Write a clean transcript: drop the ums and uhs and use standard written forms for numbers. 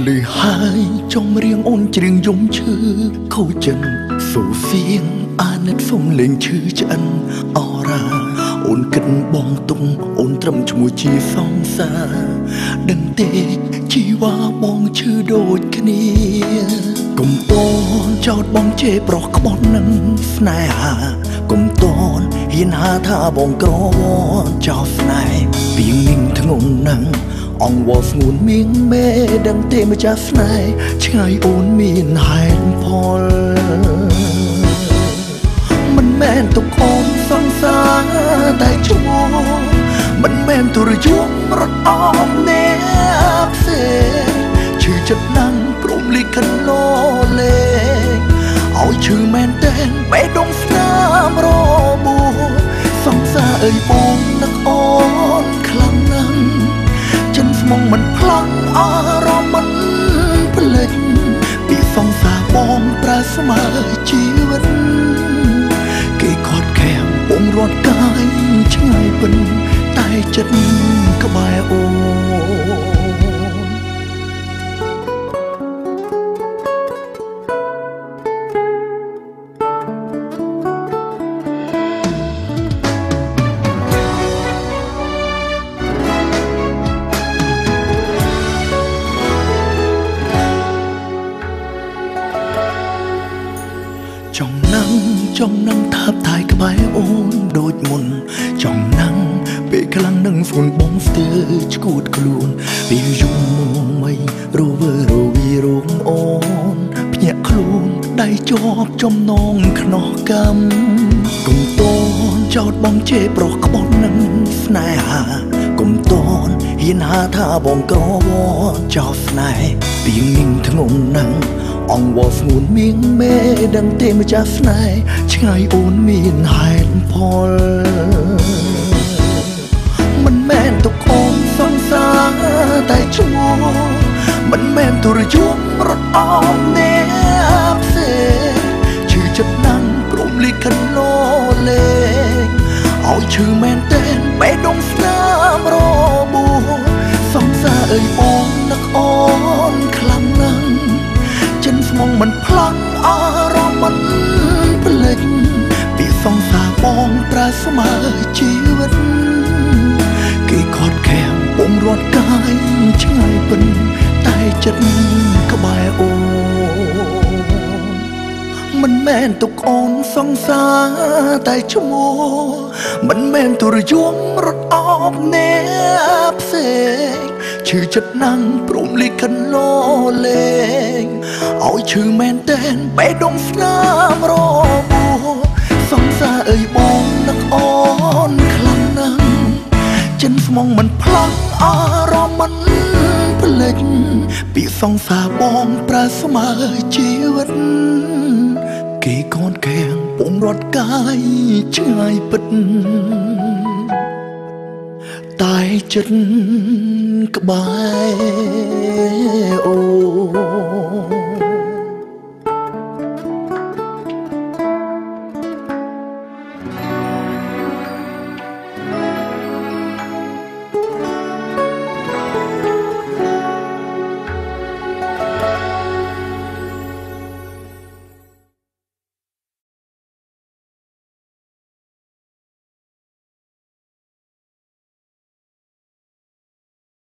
លឺហើយចំរៀងអូនច្រៀងយំឈឺខូចចិត្តសូសៀងអាណិតសុំលេងឈឺឆ្អិនអរ៉ាអូនគិតបងទុំអូនត្រឹមឈ្មោះជាសង្សារដឹងទេជីវ៉ាបងឈឺដូចគ្នាកុំតនចោតបងជេរប្រុសក្បត់នឹងស្នេហាកុំតនហ៊ានហាថាបងក្រចោលស្នេហ៍ពីងនឹងធ្ងន់ណាស់អងវល់ស្ងួនមៀងមេដឹងទេម្ចាស់ស្នេហ៍ឆ្ងាយអូនមានហេតុផលមិនមែនទុកអូនសង្សារតែឈ្មោះមិនមែនទុរយមរត់អមអ្នកផ្សេងឈឺចិត្តណាស់ព្រមលិខិតលោលេឲ្យឈឺមែនតែនបេះដូងស្នាមរបួសសង្សារអើយបងនឹកអូនខ្លាំងណាស់ចិនស្មងមិនផ្លាំងអារម្មណ៍មិនភ្លេចពីសង្សារបងប្រើស្មើជីវិតគេខត់ខាំងបងរត់កាយឆ្ងាយពិនតែចិត្តក្បែរអូនចង់នឹងថាបថៃក្បែរអូនដូចមុនចង់នឹងពេលខ្លាំងនឹងស្គនបងស្ទើឈួតខ្លួនពេលយំមកមិនរវើរវីរងអូនភ្ញាក់ខ្លួនដៃជាប់ចំណងខ្នោះកម្មកុំតនចោតបងជេរប្រុសក្បត់នឹងស្នេហាកុំតនហ៊ានហាថាបងក្រចោលស្នេហ៍ពីងនឹងធ្ងន់ណាស់អងវល់ស្ងួនមៀងមេដឹងទេម្ចាស់ស្នេហ៍ឆ្ងាយអូនមានហេតុផលមិនមែនទុកអូនសង្សារតែឈ្មោះមិនមែនទុរយមរត់អមអ្នកផ្សេងឈឺចិត្តណាស់ព្រមលិខិតលោលេឲ្យឈឺមែនតែនបេះដូងស្នាមរបួសសង្សារអើយបងនឹកអូនខ្លាំងណាស់ចិនស្មងមិនផ្លាំងអារម្មណ៍មិនភ្លេចពីសង្សារបងប្រើស្មើជីវិតគេខត់ខាំងបងរត់កាយឆ្ងាយពិនតែចិត្តក្បែរអូនមិនមែនទុកអូនសង្សារតែឈ្មោះមិនមែនទុរយមរត់អមអ្នកផ្សេងឈឺចិត្តណាស់ព្រមលិខិតលោលេងឲ្យឈឺមែនតែនបេះដូងស្នាមរបួសសង្សារអើយបងនឹកអូនខ្លាំងណាស់ចិនស្មងមិនផ្លាំងអារម្មណ៍មិនភ្លេចពីសង្សារបងប្រើស្មើជីវិតគេកូនខាំងពងរត់កាយឆ្ងាយពិតតែចិត្តក្បែរអូ